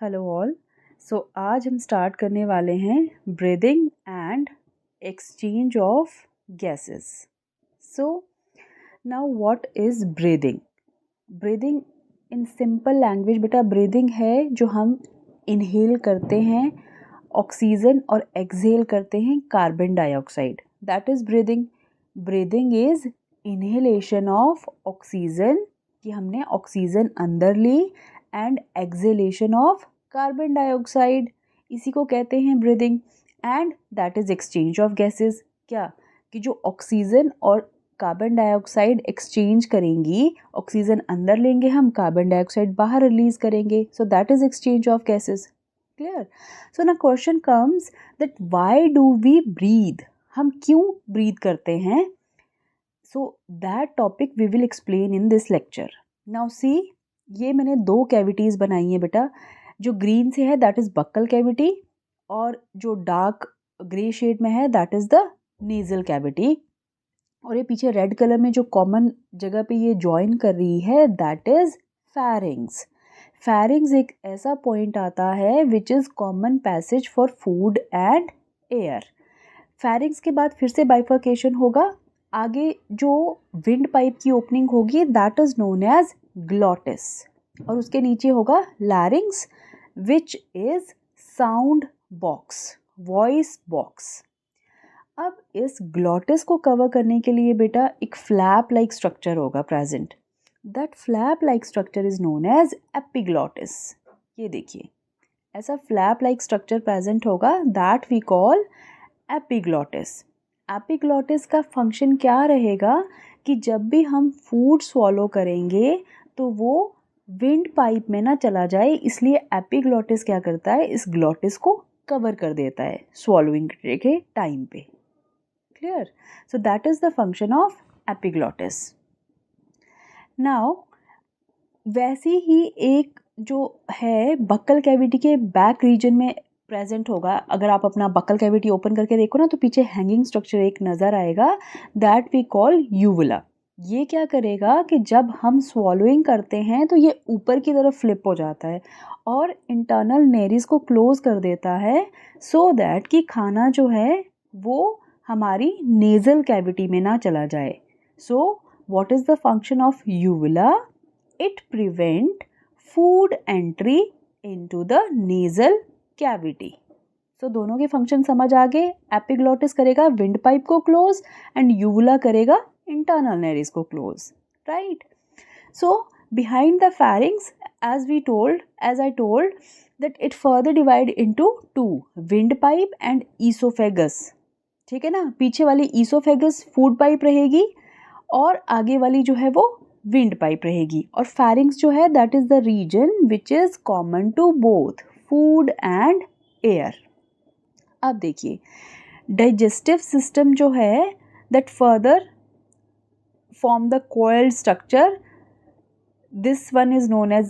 Hello all. सो आज हम start करने वाले हैं breathing and exchange of gases. So now what is breathing? Breathing in simple language बेटा, ब्रीदिंग है जो हम इनहेल करते हैं ऑक्सीजन और एक्सहेल करते हैं carbon dioxide, that is breathing. Breathing is inhalation of oxygen, कि हमने ऑक्सीजन अंदर ली, and exhalation of carbon dioxide, इसी को कहते हैं breathing. And that is exchange of gases, क्या कि जो ऑक्सीजन और कार्बन डाइऑक्साइड एक्सचेंज करेंगी, ऑक्सीजन अंदर लेंगे हम, कार्बन डाइऑक्साइड बाहर रिलीज करेंगे, so that is exchange of gases. Clear? So ना question comes that why do we breathe, हम क्यों ब्रीथ करते हैं? So that topic we will explain in this lecture. Now see, ये मैंने दो कैविटीज बनाई है बेटा। जो ग्रीन से है दैट इज बक्कल कैविटी, और जो डार्क ग्रे शेड में है that is the nasal cavity. और ये पीछे रेड कलर में जो कॉमन जगह पे ये ज्वाइन कर रही है दैट इज फैरिंग्स। फैरिंग्स एक ऐसा पॉइंट आता है which is common passage for food and air. Pharynx के बाद फिर से बाइफर्केशन होगा, आगे जो विंड पाइप की ओपनिंग होगी that is known as glottis, और उसके नीचे होगा larynx which is sound box, voice box. अब इस ग्लॉटिस को कवर करने के लिए बेटा एक फ्लैप लाइक स्ट्रक्चर होगा present, that flap like structure is known as epiglottis. ये देखिए, ऐसा फ्लैप लाइक स्ट्रक्चर प्रेजेंट होगा that we call epiglottis. Epiglottis का फंक्शन क्या रहेगा कि जब भी हम फूड स्वॉलो करेंगे तो वो विंड पाइप में ना चला जाए, इसलिए एपिग्लॉटिस क्या करता है, इस ग्लॉटिस को कवर कर देता है स्वॉलोइंग के टाइम पे। Clear? So that is the function of epiglottis. Now वैसी ही एक जो है बक्कल कैविटी के बैक रीजन में प्रेजेंट होगा। अगर आप अपना बक्कल कैविटी ओपन करके देखो ना तो पीछे हैंगिंग स्ट्रक्चर एक नज़र आएगा, दैट वी कॉल यूवुला। ये क्या करेगा कि जब हम स्वॉलोइंग करते हैं तो ये ऊपर की तरफ फ्लिप हो जाता है और इंटरनल नेरिस को क्लोज कर देता है, सो दैट कि खाना जो है वो हमारी नेजल कैविटी में ना चला जाए। So what is the function of uvula? It prevent food entry into the nasal cavity. So दोनों के फंक्शन समझ आ गए। एपिग्लॉटिस करेगा विंड पाइप को क्लोज एंड यूवुला करेगा इंटरनल नेरिस को close, right? So behind the pharynx, as I told that it further divide into two, windpipe and esophagus। ठीक है ना, पीछे वाली ईसोफेगस फूड पाइप रहेगी और आगे वाली जो है वो विंड पाइप रहेगी, और फैरिंग्स जो है that is the region which is common to both food and air. अब देखिए, डाइजेस्टिव सिस्टम जो है that further form the coiled structure. This one is known as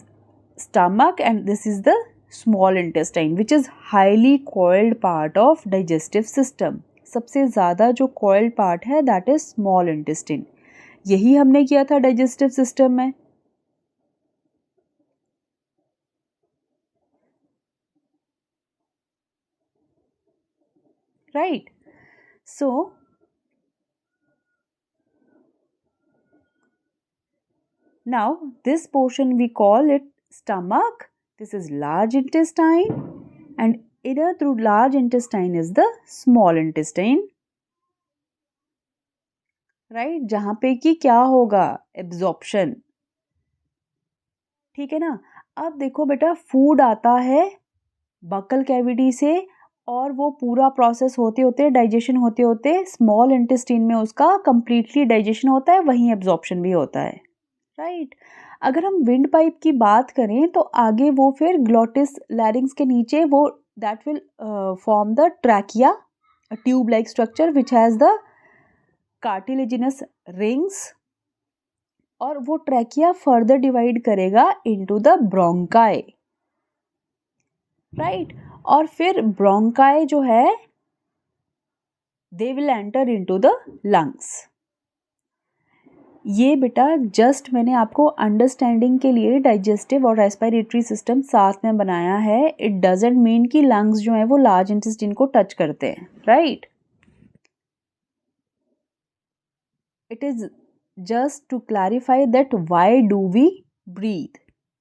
stomach and this is the small intestine which is highly coiled part of digestive system. सबसे ज़्यादा जो coiled part है that is small intestine. यही हमने किया था digestive system में। Right? So now this portion we call it stomach. This is large intestine and inner through large intestine is the small intestine. Right, जहाँ पे कि क्या होगा, एब्जॉर्प्शन। ठीक है ना। अब देखो बेटा, फूड आता है बक्कल कैविटी से और वो पूरा प्रोसेस होते होते, डाइजेशन होते होते स्मॉल इंटेस्टाइन में उसका कंप्लीटली डाइजेशन होता है, वहीं एब्जॉर्प्शन भी होता है, राइट? अगर हम विंड पाइप की बात करें तो आगे वो फिर ग्लॉटिस लैरिंग्स के नीचे वो that will form the trachea, tube like structure which has the cartilaginous rings, और वो ट्रैकिया फर्दर डिवाइड करेगा इनटू द ब्रोंकाई, राइट? और फिर ब्रोंकाई जो है they will enter into the lungs. ये बेटा जस्ट मैंने आपको अंडरस्टैंडिंग के लिए डाइजेस्टिव और रेस्पिरेटरी सिस्टम साथ में बनाया है. इट डजेंट मीन कि लंग्स जो हैं वो लार्ज इंटेस्टाइन को टच करते हैं, right. It is just to clarify that why do we breathe,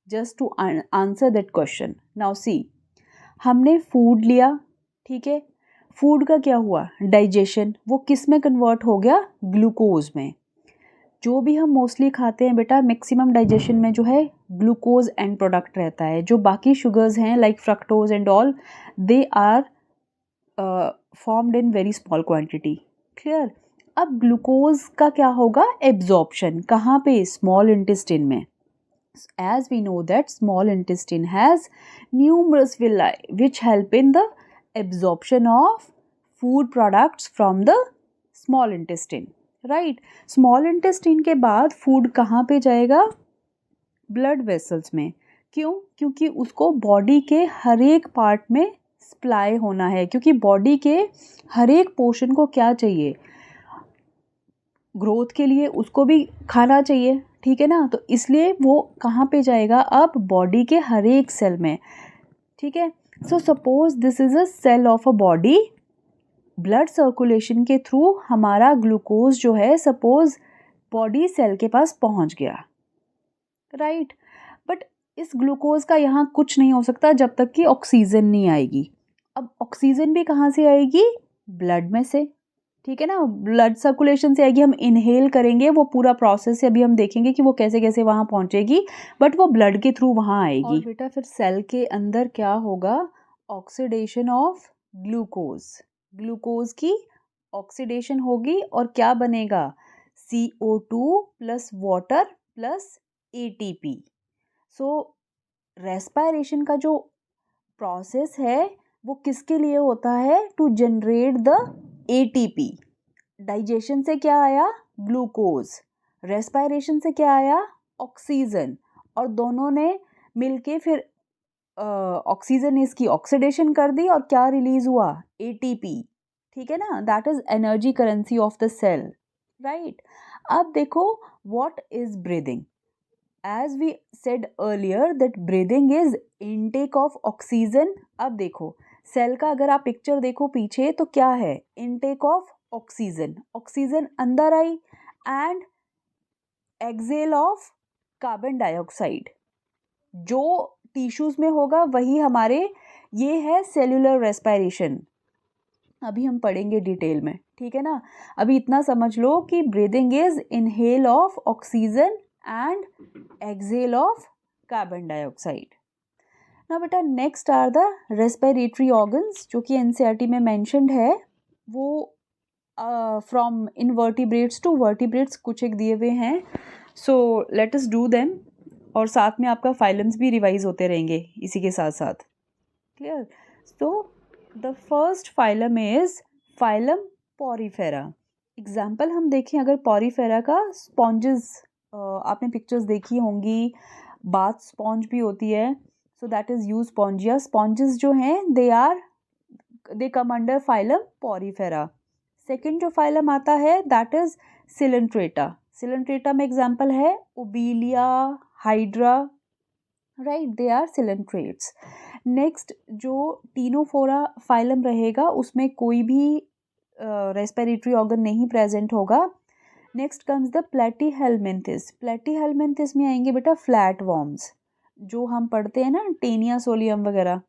just to answer that question. Now see, हमने फूड लिया, ठीक है. फूड का क्या हुआ, डाइजेशन. वो किस में कन्वर्ट हो गया, ग्लूकोज में. जो भी हम मोस्टली खाते हैं बेटा, मैक्सिमम डाइजेशन में जो है ग्लूकोज एंड प्रोडक्ट रहता है. जो बाकी शुगर्स हैं like fructose and all, they are formed in very small quantity. Clear. अब ग्लूकोज का क्या होगा, एब्जॉर्प्शन. कहाँ पे, स्मॉल इंटेस्टाइन में. As we know that small intestine has numerous villi which help in the absorption of food products from the small intestine, right. Small intestine के बाद food कहाँ पे जाएगा, blood vessels में. क्यों, क्योंकि उसको बॉडी के हर एक पार्ट में सप्लाई होना है, क्योंकि बॉडी के हर एक पोर्शन को क्या चाहिए, ग्रोथ के लिए उसको भी खाना चाहिए, ठीक है ना. तो इसलिए वो कहाँ पे जाएगा, अब बॉडी के हर एक सेल में, ठीक है. So suppose this is a cell of a body. Blood circulation के थ्रू हमारा ग्लूकोज जो है सपोज बॉडी सेल के पास पहुंच गया, राइट. बट इस ग्लूकोज का यहाँ कुछ नहीं हो सकता जब तक कि ऑक्सीजन नहीं आएगी. अब ऑक्सीजन भी कहाँ से आएगी, ब्लड में से, ठीक है ना. ब्लड सर्कुलेशन से आएगी, हम इनहेल करेंगे, वो पूरा प्रोसेस है, अभी हम देखेंगे कि वो कैसे कैसे वहाँ पहुँचेगी, बट वो ब्लड के थ्रू वहाँ आएगी. और बेटा फिर सेल के अंदर क्या होगा, ऑक्सीडेशन ऑफ ग्लूकोज. ग्लूकोज की ऑक्सीडेशन होगी और क्या बनेगा, CO2 plus water plus ATP. So respiration का जो प्रोसेस है वो किसके लिए होता है, to generate the ATP. Digestion से क्या आया, ग्लूकोज. रेस्पिरेशन से क्या आया, ऑक्सीजन. और दोनों ने मिलके फिर ऑक्सीजन ने इसकी ऑक्सीडेशन कर दी और क्या रिलीज हुआ, ATP, ठीक है ना. That is energy currency of the cell, right. अब देखो what is breathing. As we said earlier that breathing is intake of oxygen. अब देखो सेल का अगर आप पिक्चर देखो पीछे तो क्या है, इनटेक ऑफ ऑक्सीजन. ऑक्सीजन अंदर आई and exhale of carbon dioxide. जो टिश्यूज में होगा वही हमारे, ये है सेल्यूलर रेस्पिरेशन. अभी हम पढ़ेंगे डिटेल में, ठीक है ना. अभी इतना समझ लो कि breathing is inhale of oxygen and exhale of carbon dioxide. ना बेटा next are the respiratory organs, जो कि एनसीईआरटी में मेंशन्ड है. वो फ्रॉम इनवर्टिब्रेट्स टू वर्टिब्रेट्स कुछ एक दिए हुए हैं. So let us do them. और साथ में आपका फाइलम्स भी रिवाइज होते रहेंगे इसी के साथ साथ. Clear. So the first phylum is phylum Porifera. Example हम देखें अगर पॉरीफेरा का, स्पॉन्जेस आपने पिक्चर्स देखी होंगी, बाथ स्पॉन्ज भी होती है. So that is Euspongia. Sponges जो हैं they come under phylum Porifera. Second जो फाइलम आता है दैट इज सिलेंट्रेटा. सिलेंट्रेटा में एग्जाम्पल है Obelia, Hydra, right. They are coelenterates. Next जो टीनोफोरा फाइलम रहेगा उसमें कोई भी रेस्पिरेटरी ऑर्गन नहीं प्रेजेंट होगा. Next comes the Platyhelminthes. Platyhelminthes में आएंगे बेटा फ्लैट वॉर्म्स, जो हम पढ़ते हैं ना, टेनिया सोलियम वगैरह.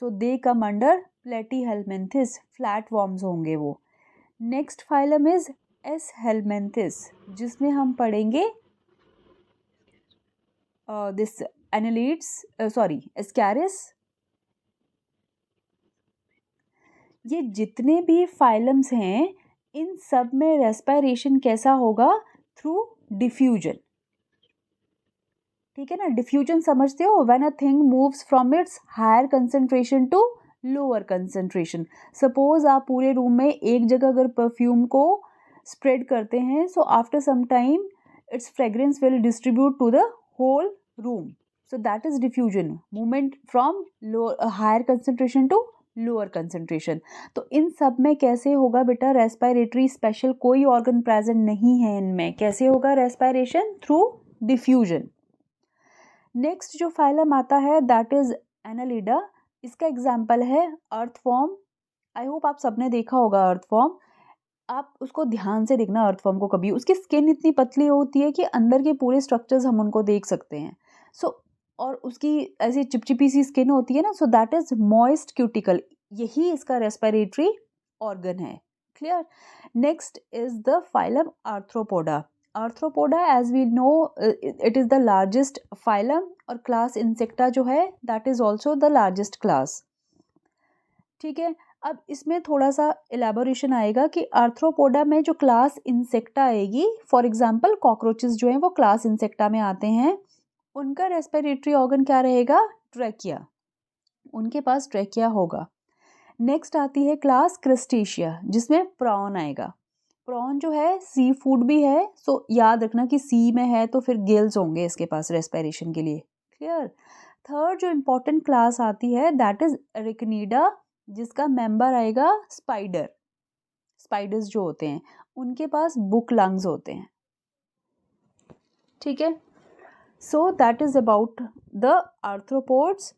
सो दे कम अंडर प्लेटीहेलमिन्थिस, फ्लैट वॉर्म्स होंगे वो. नेक्स्ट फाइलम इज एस हेलमिन्थिस, जिसमें हम पढ़ेंगे दिस एनालिड्स, एस्कैरिस. ये जितने भी फाइलम्स हैं इन सब में रेस्पिरेशन कैसा होगा, थ्रू डिफ्यूजन, ठीक है ना. डिफ्यूजन समझते हो, when a thing moves from its higher concentration to lower concentration. Suppose आप पूरे रूम में एक जगह अगर परफ्यूम को स्प्रेड करते हैं, so after some time its fragrance will distribute to the whole room. So that is diffusion, movement from low higher concentration to lower concentration. तो इन सब में कैसे होगा बेटा रेस्पिरेटरी, स्पेशल कोई ऑर्गन प्रेजेंट नहीं है इनमें, कैसे होगा रेस्पिरेशन? Through diffusion. नेक्स्ट जो फाइलम आता है दैट इज एनालिडा। इसका एग्जाम्पल है अर्थवॉर्म। आई होप आप सबने देखा होगा अर्थवॉर्म। आप उसको ध्यान से देखना अर्थवॉर्म को कभी। उसकी स्किन इतनी पतली होती है कि अंदर के पूरे स्ट्रक्चर्स हम उनको देख सकते हैं। और उसकी ऐसी चिपचिपी सी स्किन होती है ना, so that is moist cuticle. यही इसका रेस्पिरेटरी ऑर्गन है। Clear? Next is the phylum Arthropoda. Arthropoda as we know it is the largest phylum, और क्लास इंसेक्टा जो है that is also the largest class. ठीक है, अब इसमें थोड़ा सा एलेबोरेशन आएगा कि आर्थ्रोपोडा में जो क्लास इंसेक्टा आएगी, फॉर एग्जांपल कॉकरोचेस जो हैं वो क्लास इंसेक्टा में आते हैं, उनका रेस्पिरेटरी ऑर्गन क्या रहेगा? ट्रैकिया। उनके पास ट्रैकिया होगा। नेक्स्ट आती है क्लास क्रस्टेशिया, जिसमें प्रॉन आएगा। प्रॉन जो है सी फूड भी है, सो याद रखना कि सी में है तो फिर गिल्स होंगे इसके पास रेस्पिरेशन के लिए। क्लियर? थर्ड जो इम्पोर्टेंट क्लास आती है दैट इज एरिकनीडा, जिसका मेंबर आएगा स्पाइडर। स्पाइडर्स जो होते हैं उनके पास बुक लंग्स होते हैं। ठीक है, so that is about the arthropods.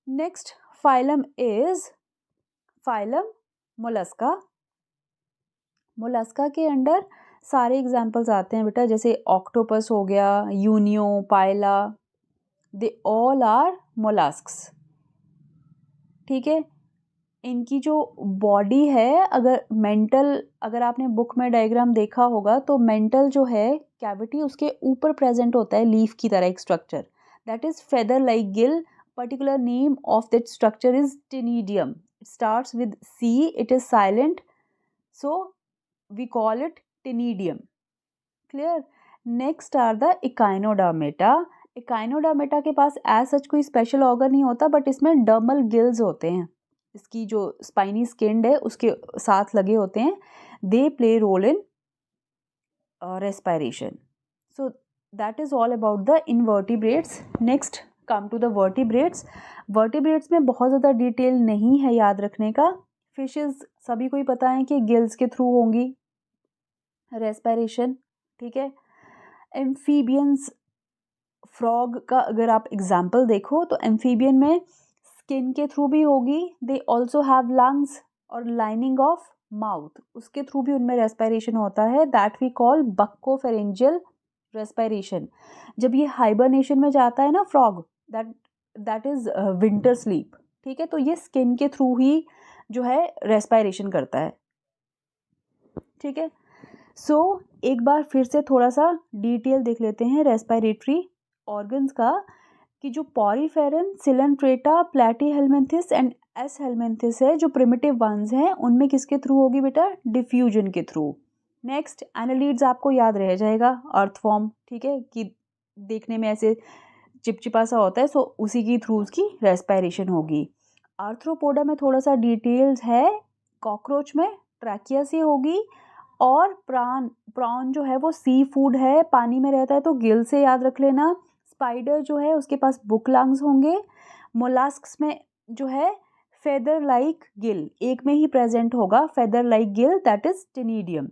Next phylum is phylum Mollusca. Mollusca के अंडर सारे एग्जाम्पल्स आते हैं बेटा, जैसे ऑक्टोपस हो गया, Unio, Pila, they all are molluscs. ठीक है, इनकी जो बॉडी है, अगर आपने बुक में डायग्राम देखा होगा तो मेंटल जो है कैविटी उसके ऊपर प्रेजेंट होता है लीफ की तरह एक structure, that is feather like gill. Particular name of that structure is ctenidium. It starts with C, it is silent, so we call it ctenidium. Clear? Next are the Echinodermata. Echinodermata के पास as such कोई special organ नहीं होता, but इसमें dermal gills होते हैं, इसकी जो स्पाइनी स्किन है उसके साथ लगे होते हैं। They play role in respiration. So that is all about the invertebrates. Next come to the vertebrates. Vertebrates में बहुत ज़्यादा डिटेल नहीं है याद रखने का। फिशेस सभी को ही पता है कि गिल्स के थ्रू होंगी रेस्पिरेशन। ठीक है, एम्फीबियंस, फ्रॉग का अगर आप एग्जाम्पल देखो तो एम्फीबियन में स्किन के थ्रू भी होगी, दे ऑल्सो हैव लंग्स और लाइनिंग ऑफ माउथ, उसके थ्रू भी उनमें रेस्पिरेशन होता है, that we call buccopharyngeal respiration. जब ये हाइबरनेशन में जाता है ना frog, that is winter sleep. ठीक है, तो ये स्किन के थ्रू ही जो है रेस्पिरेशन करता है। ठीक है, सो एक बार फिर से थोड़ा सा डिटेल देख लेते हैं रेस्पिरेटरी ऑर्गन्स का, कि जो पॉरीफेरन, सिलेंट्रेटा, प्लैटीहेल्मिन्थिस एंड एस हेल्मिन्थिस है जो प्रिमिटिव वंस हैं, उनमें किसके थ्रू होगी बेटा? डिफ्यूजन के थ्रू। नेक्स्ट एनालिड्स आपको याद रह जाएगा, अर्थवॉर्म। ठीक है, कि देखने में ऐसे चिपचिपा सा होता है, सो उसी की थ्रू उसकी रेस्पिरेशन होगी। आर्थ्रोपोडा में थोड़ा सा डिटेल्स है, कॉकरोच में ट्रैकिया से होगी, और प्रॉन जो है वो सी फूड है, पानी में रहता है तो गिल से याद रख लेना। स्पाइडर जो है उसके पास बुक लंग्स होंगे। मोलस्क्स में जो है फेदर लाइक गिल, एक में ही प्रेजेंट होगा feather like gill, that is ctenidium.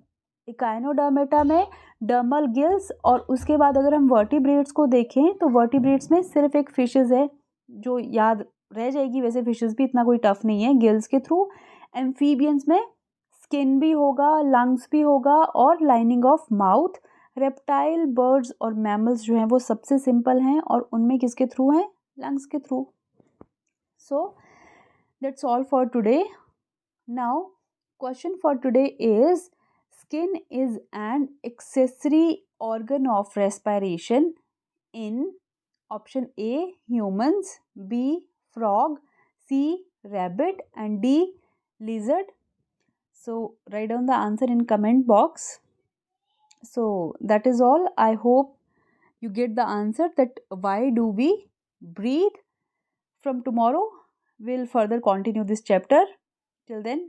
Echinodermata में डर्मल गिल्स, और उसके बाद अगर हम वर्टिब्रेट्स को देखें तो वर्टिब्रेट्स में सिर्फ एक फिशेज है जो याद रह जाएगी, वैसे फिशेज भी इतना कोई टफ नहीं है, गिल्स के थ्रू। एम्फीबियंस में स्किन भी होगा, लंग्स भी होगा और lining of mouth. Reptile, birds और मैमल्स जो हैं वो सबसे सिंपल हैं, और उनमें किसके थ्रू हैं? लंग्स के through. So that's all for today. Now question for today is, skin is an accessory organ of respiration in option A humans, B frog, C rabbit and D lizard. So write down the answer in comment box. So that is all. I hope you get the answer that why do we breathe. From tomorrow we'll further continue this chapter. Till then,